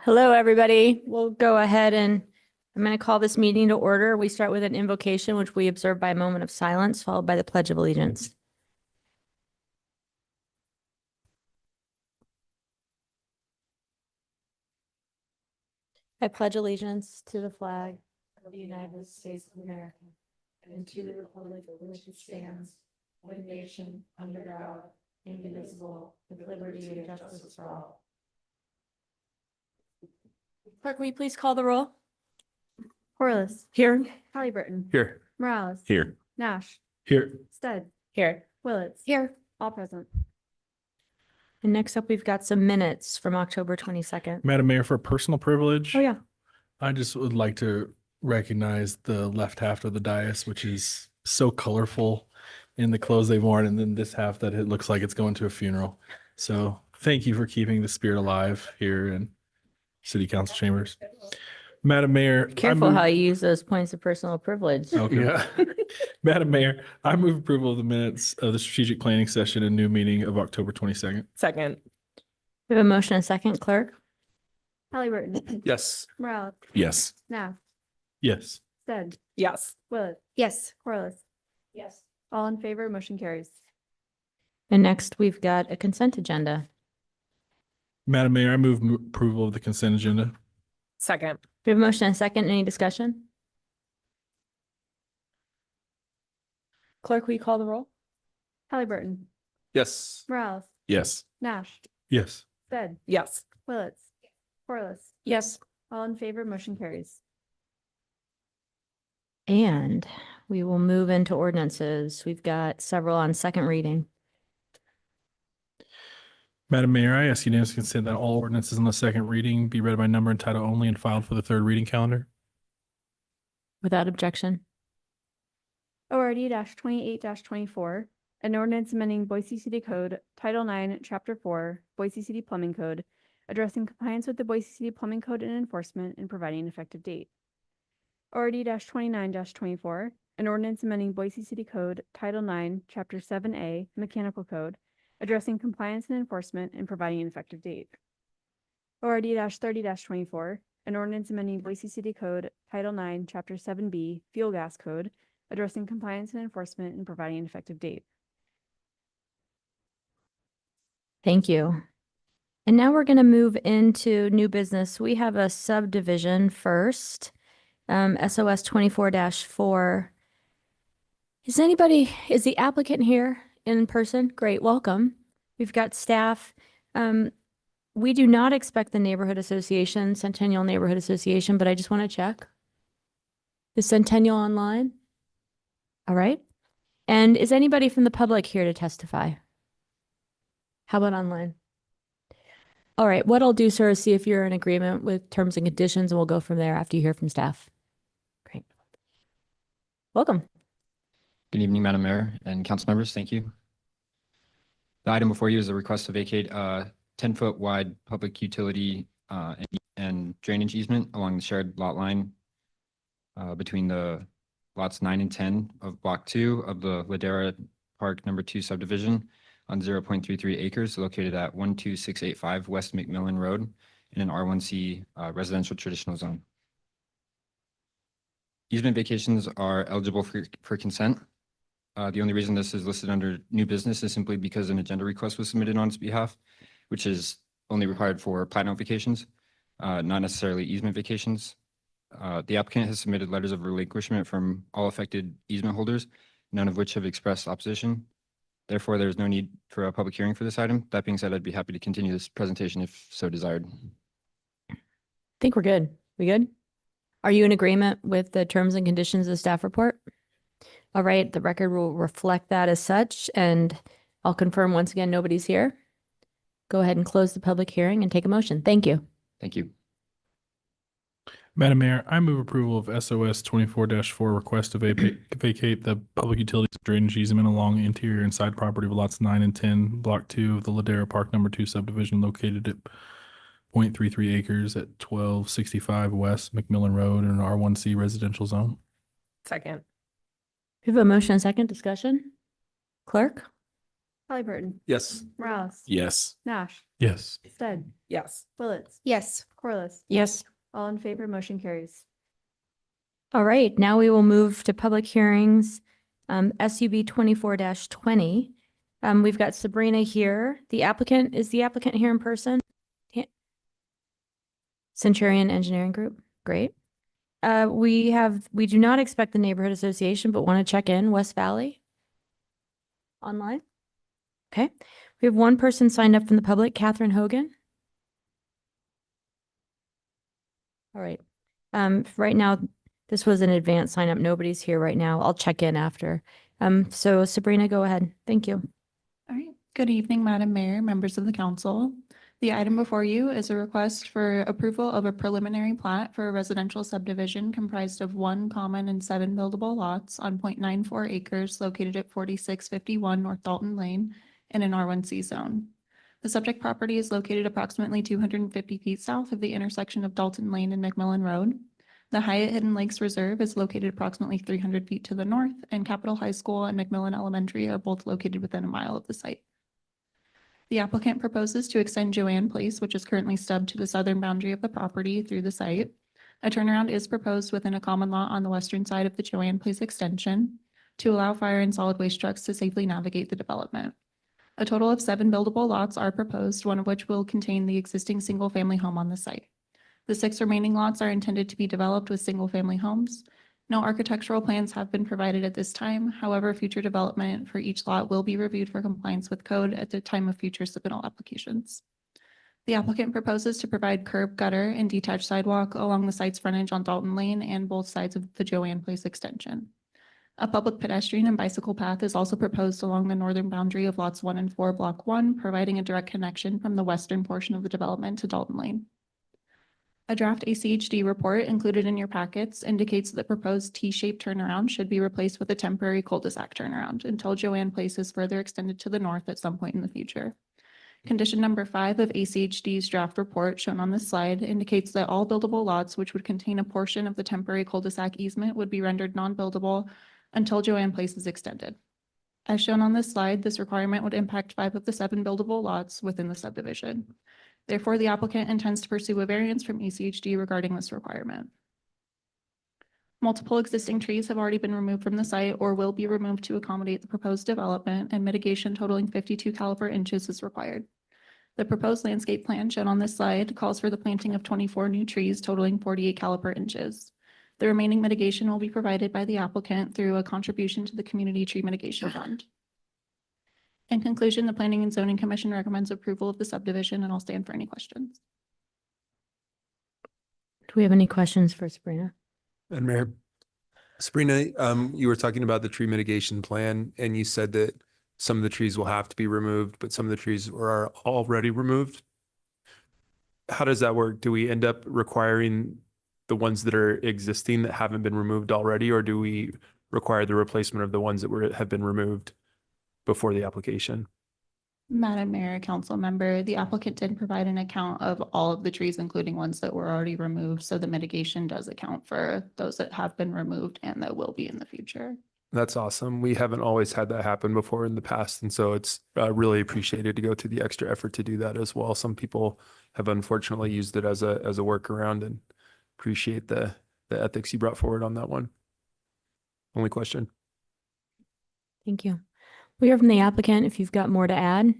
Hello, everybody. We'll go ahead and I'm going to call this meeting to order. We start with an invocation, which we observe by a moment of silence, followed by the Pledge of Allegiance. I pledge allegiance to the flag of the United States of America and to the republic for which it stands, one nation, under God, indivisible, with liberty and justice for all. Clerk, will you please call the roll? Corliss, Here. Halliburton, Here. Morales, Here. Nash, Here. Stead, Here. Willetts, Here. all present. And next up, we've got some minutes from October 22nd. Madam Mayor, for personal privilege, Oh, yeah. I just would like to recognize the left half of the dais, which is so colorful in the clothes they've worn, and then this half that it looks like it's going to a funeral. So thank you for keeping the spirit alive here in City Council chambers. Madam Mayor. Careful how you use those points of personal privilege. Okay. Yeah. Madam Mayor, I move approval of the minutes of the strategic planning session and new meeting of October 22nd. Second. We have a motion and a second, clerk. Halliburton, Yes. Morales, Yes. Nash, Yes. Stead, Yes. Willetts, Yes. Corliss, Yes. all in favor, motion carries. And next, we've got a consent agenda. Madam Mayor, I move approval of the consent agenda. Second. We have a motion and a second. Any discussion? Clerk, will you call the roll? Halliburton, Yes. Morales, Yes. Nash, Yes. Stead, Yes. Willetts, Corliss, Yes. all in favor, motion carries. And we will move into ordinances. We've got several on second reading. Madam Mayor, I ask unanimous consent that all ordinances on the second reading be read by number and title only and filed for the third reading calendar. Without objection. ORD 28 24, an ordinance amending Boise City Code, Title 9, Chapter 4, Boise City Plumbing Code, addressing compliance with the Boise City Plumbing Code and enforcement and providing an effective date. ORD 29 24, an ordinance amending Boise City Code, Title 9, Chapter 7A, Mechanical Code, addressing compliance and enforcement and providing an effective date. ORD 30 24, an ordinance amending Boise City Code, Title 9, Chapter 7B, Fuel Gas Code, addressing compliance and enforcement and providing an effective date. Thank you. And now we're going to move into new business. We have a subdivision first, SOS 24-4. Is the applicant here in person? Great, welcome. We've got staff. We do not expect the neighborhood association, Centennial Neighborhood Association, but I just want to check. Is Centennial online? All right. And is anybody from the public here to testify? How about online? All right. What I'll do, sir, is see if you're in agreement with terms and conditions, and we'll go from there after you hear from staff. Great. Welcome. Good evening, Madam Mayor and council members. Thank you. The item before you is a request to vacate a 10-foot wide public utility and drainage easement along the shared lot line between the lots 9 and 10 of Block 2 of the Ladera Park Number 2 subdivision on 0.33 acres located at 12685 West McMillan Road in an R1C residential traditional zone. Easement vacations are eligible for consent. The only reason this is listed under new business is simply because an agenda request was submitted on its behalf, which is only required for plat notifications, not necessarily easement vacations. The applicant has submitted letters of relinquishment from all affected easement holders, none of which have expressed opposition. Therefore, there is no need for a public hearing for this item. That being said, I'd be happy to continue this presentation if so desired. I think we're good. We good? Are you in agreement with the terms and conditions of the staff report? All right, the record will reflect that as such, and I'll confirm once again, nobody's here. Go ahead and close the public hearing and take a motion. Thank you. Thank you. Madam Mayor, I move approval of SOS 24-4 request to vacate the public utilities drainage easement along interior and side property of lots 9 and 10, Block 2 of the Ladera Park Number 2 subdivision located at 0.33 acres at 1265 West McMillan Road in an R1C residential zone. Second. We have a motion and second discussion. Clerk? Burton, Yes. Rouse, Yes. Nash, Yes. Stead, Yes. Willetts, Yes. Corliss. Yes. All in favor, motion carries. All right, now we will move to public hearings, SUB 24-20. We've got Sabrina here. Is the applicant here in person? Centurion Engineering Group, great. We do not expect the neighborhood association, but want to check in, West Valley? Online? Okay, we have one person signed up from the public, Catherine Hogan. All right, right now, this was an advanced sign up. Nobody's here right now. I'll check in after. So Sabrina, go ahead. Thank you. All right. Good evening, Madam Mayor, members of the council. The item before you is a request for approval of a preliminary plat for a residential subdivision comprised of 1 common and 7 buildable lots on 0.94 acres located at 4651 North Dalton Lane in an R1C zone. The subject property is located approximately 250 feet south of the intersection of Dalton Lane and McMillan Road. The Hyatt Hidden Lakes Reserve is located approximately 300 feet to the north, and Capitol High School and McMillan Elementary are both located within a mile of the site. The applicant proposes to extend Joanne Place, which is currently stubbed to the southern boundary of the property, through the site. A turnaround is proposed within a common lot on the western side of the Joanne Place extension to allow fire and solid waste trucks to safely navigate the development. A total of 7 buildable lots are proposed, one of which will contain the existing single-family home on the site. The 6 remaining lots are intended to be developed with single-family homes. No architectural plans have been provided at this time. However, future development for each lot will be reviewed for compliance with code at the time of future submittal applications. The applicant proposes to provide curb, gutter, and detached sidewalk along the site's frontage on Dalton Lane and both sides of the Joanne Place extension. A public pedestrian and bicycle path is also proposed along the northern boundary of lots 1 and 4, block 1, providing a direct connection from the western portion of the development to Dalton Lane. A draft ACHD report included in your packets indicates that the proposed T-shaped turnaround should be replaced with a temporary cul-de-sac turnaround until Joanne Place is further extended to the north at some point in the future. Condition number 5 of ACHD's draft report shown on this slide indicates that all buildable lots which would contain a portion of the temporary cul-de-sac easement would be rendered non-buildable until Joanne Place is extended. As shown on this slide, this requirement would impact 5 of the 7 buildable lots within the subdivision. Therefore, the applicant intends to pursue a variance from ACHD regarding this requirement. Multiple existing trees have already been removed from the site or will be removed to accommodate the proposed development, and mitigation totaling 52 caliper inches is required. The proposed landscape plan shown on this slide calls for the planting of 24 new trees totaling 48 caliper inches. The remaining mitigation will be provided by the applicant through a contribution to the Community Tree Mitigation Fund. In conclusion, the Planning and Zoning Commission recommends approval of the subdivision, and I'll stand for any questions. Do we have any questions for Sabrina? And Mayor, Sabrina, you were talking about the tree mitigation plan, and you said that some of the trees will have to be removed, but some of the trees are already removed. How does that work? Do we end up requiring the ones that are existing that haven't been removed already, or do we require the replacement of the ones that have been removed before the application? Madam Mayor, council member, the applicant did provide an account of all of the trees, including ones that were already removed. So the mitigation does account for those that have been removed and that will be in the future. That's awesome. We haven't always had that happen before in the past. And so it's really appreciated to go through the extra effort to do that as well. Some people have unfortunately used it as a workaround, and appreciate the ethics you brought forward on that one. Only question. Thank you. We hear from the applicant if you've got more to add.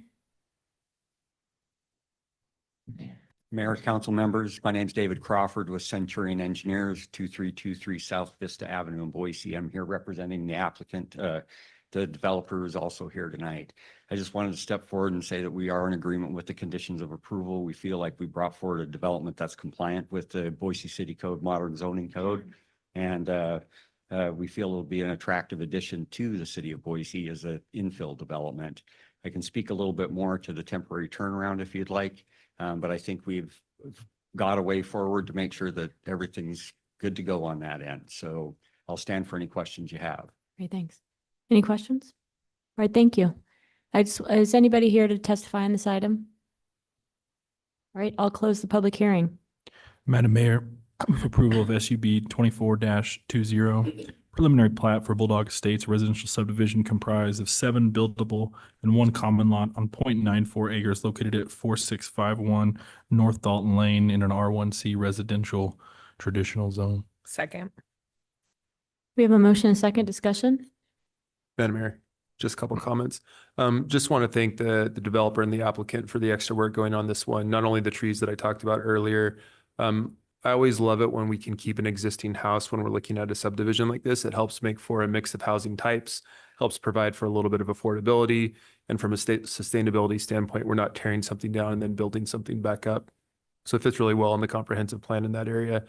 Mayor, council members, my name is David Crawford with Centurion Engineers, 2323 South Vista Avenue in Boise. I'm here representing the applicant. The developer is also here tonight. I just wanted to step forward and say that we are in agreement with the conditions of approval. We feel like we brought forward a development that's compliant with the Boise City Code, modern zoning code. And we feel it'll be an attractive addition to the city of Boise as an infill development. I can speak a little bit more to the temporary turnaround if you'd like. But I think we've got a way forward to make sure that everything's good to go on that end. So I'll stand for any questions you have. Great, thanks. Any questions? All right, thank you. Is anybody here to testify on this item? All right, I'll close the public hearing. Madam Mayor, I move approval of SUB 24-20 preliminary plat for Bulldog Estates residential subdivision comprised of 7 buildable and 1 common lot on 0.94 acres located at 4651 North Dalton Lane in an R1C residential traditional zone. Second. We have a motion and second discussion. Madam Mayor, just a couple of comments. Just want to thank the developer and the applicant for the extra work going on this one. Not only the trees that I talked about earlier. I always love it when we can keep an existing house when we're looking at a subdivision like this. It helps make for a mix of housing types, helps provide for a little bit of affordability. And from a state sustainability standpoint, we're not tearing something down and then building something back up. So it fits really well in the comprehensive plan in that area.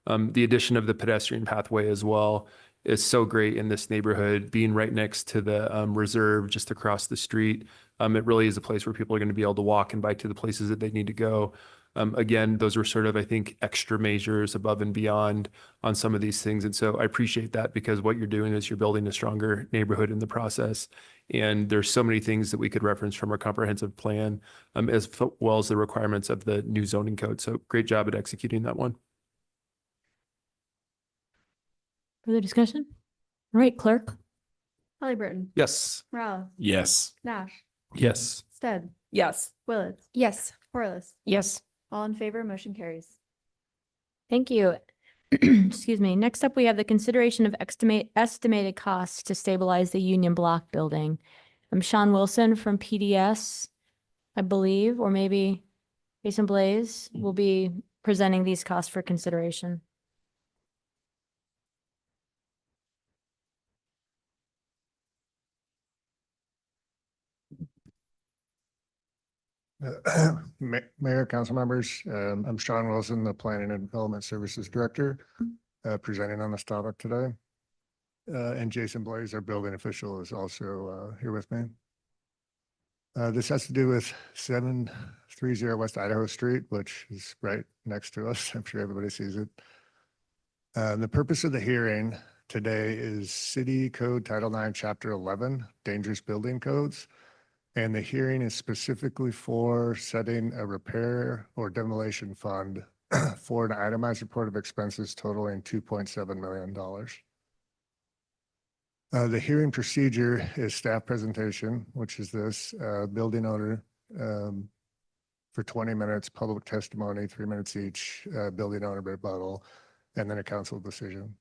The addition of the pedestrian pathway as well is so great in this neighborhood, being right next to the reserve just across the street. It really is a place where people are going to be able to walk and bike to the places that they need to go. Again, those are sort of, I think, extra measures above and beyond on some of these things. And so I appreciate that because what you're doing is you're building a stronger neighborhood in the process. And there's so many things that we could reference from our comprehensive plan, as well as the requirements of the new zoning code. So great job at executing that one. Further discussion? All right, clerk. Halliburton, Yes. Morales, Yes. Nash, Yes. Stead, Yes. Willetts, Yes. Corliss. Yes. All in favor, motion carries. Thank you. Excuse me. Next up, we have the consideration of estimated costs to stabilize the Union Block building. I'm Sean Wilson from PDS, I believe, or maybe Jason Blaze will be presenting these costs for consideration. Mayor, council members, I'm Sean Wilson, the Planning and Development Services Director, presenting on this topic today. And Jason Blaze, our building official, is also here with me. This has to do with 730 West Idaho Street, which is right next to us. I'm sure everybody sees it. The purpose of the hearing today is City Code Title IX, Chapter 11, Dangerous Building Codes. And the hearing is specifically for setting a repair or demolition fund for an itemized report of expenses totaling $2.7 million. The hearing procedure is staff presentation, which is this building owner for 20 minutes, public testimony, 3 minutes each, building owner rebuttal, and then a council decision.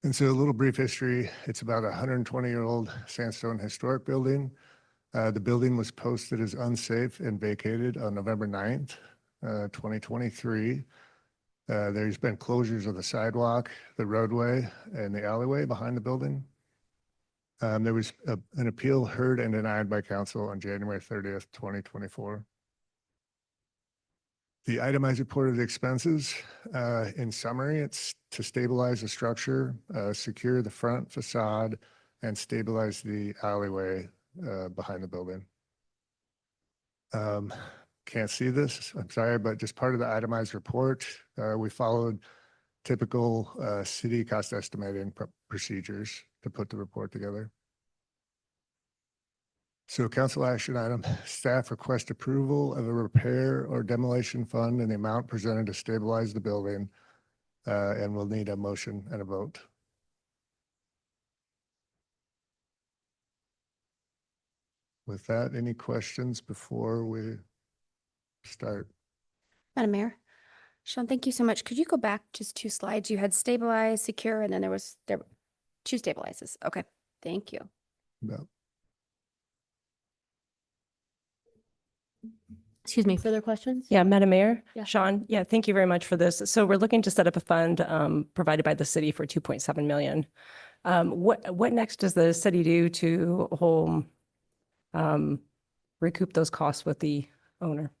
And so a little brief history, it's about a 120-year-old sandstone historic building. The building was posted as unsafe and vacated on November 9th, 2023. There's been closures of the sidewalk, the roadway, and the alleyway behind the building. There was an appeal heard and denied by council on January 30th, 2024. The itemized report of the expenses, in summary, it's to stabilize the structure, secure the front facade, and stabilize the alleyway behind the building. Can't see this, I'm sorry, but just part of the itemized report, we followed typical city cost estimating procedures to put the report together. So council action item, staff request approval of a repair or demolition fund in the amount presented to stabilize the building, and we'll need a motion and a vote. With that, any questions before we start? Madam Mayor, Sean, thank you so much. Could you go back just 2 slides? You had stabilize, secure, and then there were 2 stabilizes. Okay, thank you. No. Excuse me, further questions? Yeah, Madam Mayor, Yeah. Sean, yeah, thank you very much for this. So we're looking to set up a fund provided by the city for 2.7 million. What next does the city do to recoup those costs with the owner?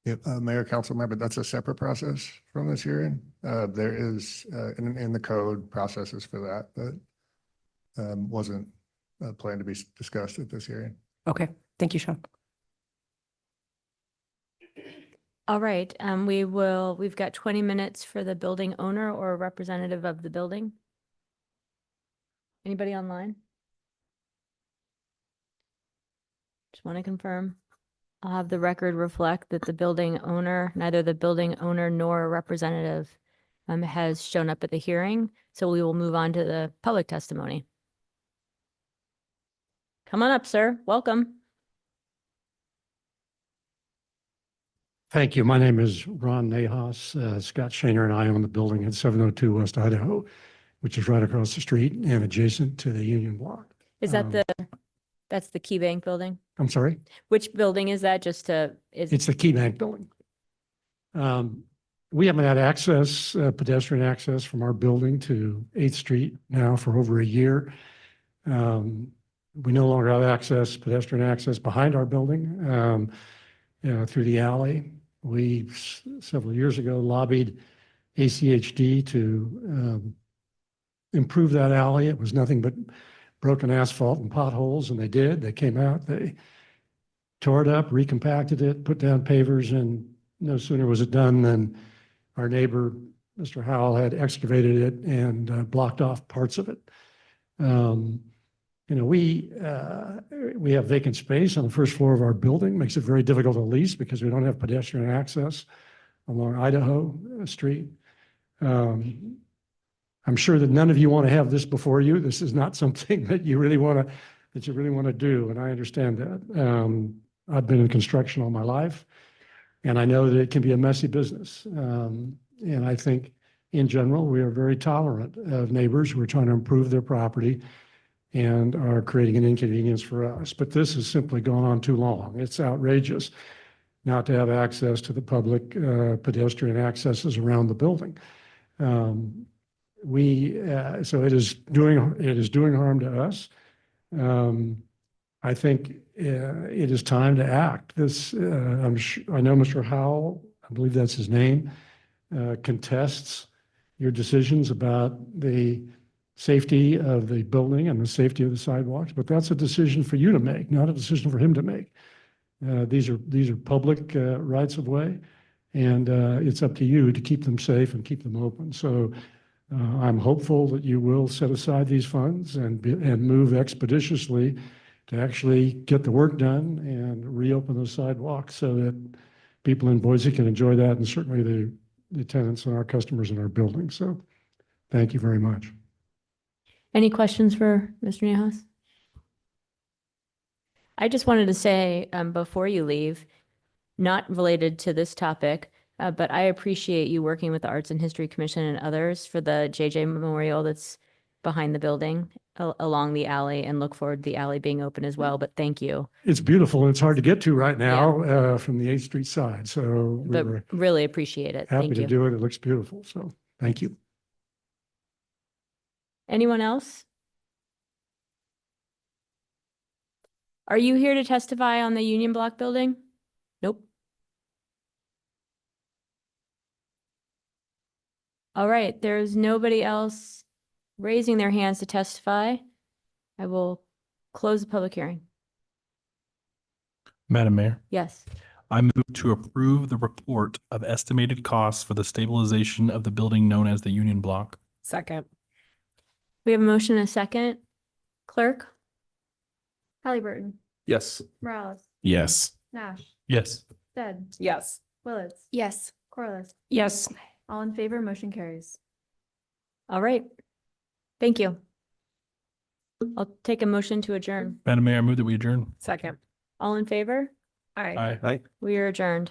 Yep, Mayor, council member, that's a separate process from this hearing. There is in the code processes for that, but wasn't planned to be discussed at this hearing. Okay, thank you, Sean. All right, we've got 20 minutes for the building owner or a representative of the building. Anybody online? Just want to confirm. I'll have the record reflect that the building owner, neither the building owner nor a representative has shown up at the hearing, so we will move on to the public testimony. Come on up, sir. Welcome. Thank you. My name is Ron Nahas. Scott Shaner and I own the building at 702 West Idaho, which is right across the street and adjacent to the Union Block. Is that that's the Key Bank building? I'm sorry? Which building is that? It's the Key Bank building. We haven't had access, pedestrian access from our building to 8th Street now for over a year. We no longer have access, pedestrian access behind our building through the alley. We, several years ago, lobbied ACHD to improve that alley. It was nothing but broken asphalt and potholes, and they did. They came out, they tore it up, recompacted it, put down pavers, and no sooner was it done than our neighbor, Mr. Howell, had excavated it and blocked off parts of it. We have vacant space on the first floor of our building, makes it very difficult to lease because we don't have pedestrian access along Idaho Street. I'm sure that none of you want to have this before you. This is not something that you really want to do, and I understand that. I've been in construction all my life, and I know that it can be a messy business. And I think in general, we are very tolerant of neighbors who are trying to improve their property and are creating an inconvenience for us. But this has simply gone on too long. It's outrageous not to have access to the public pedestrian accesses around the building. So it is doing harm to us. I think it is time to act. I know Mr. Howell, I believe that's his name, contests your decisions about the safety of the building and the safety of the sidewalks, but that's a decision for you to make, not a decision for him to make. These are public rights of way, and it's up to you to keep them safe and keep them open. So I'm hopeful that you will set aside these funds and move expeditiously to actually get the work done and reopen those sidewalks so that people in Boise can enjoy that, and certainly the tenants and our customers in our building. So thank you very much. Any questions for Mr. Nahas? I just wanted to say before you leave, not related to this topic, but I appreciate you working with the Arts and History Commission and others for the JJ Memorial that's behind the building along the alley, and look forward to the alley being open as well. But thank you. It's beautiful and it's hard to get to right now from the 8th Street side. So we But were really appreciate it. happy Thank to you. do it. It looks beautiful. So thank you. Anyone else? Are you here to testify on the Union Block building? Nope. All right, there's nobody else raising their hands to testify. I will close the public hearing. Madam Mayor, Yes. I move to approve the report of estimated costs for the stabilization of the building known as the Union Block. Second. We have a motion and a second. Clerk? Halliburton, Yes. Morales, Yes. Nash, Yes. Stead, Yes. Willetts, Yes. Corliss. Yes. All in favor, motion carries. All right. Thank you. I'll take a motion to adjourn. Madam Mayor, I move that we adjourn. Second. All in favor? Aye. Aye. Aye. We are adjourned.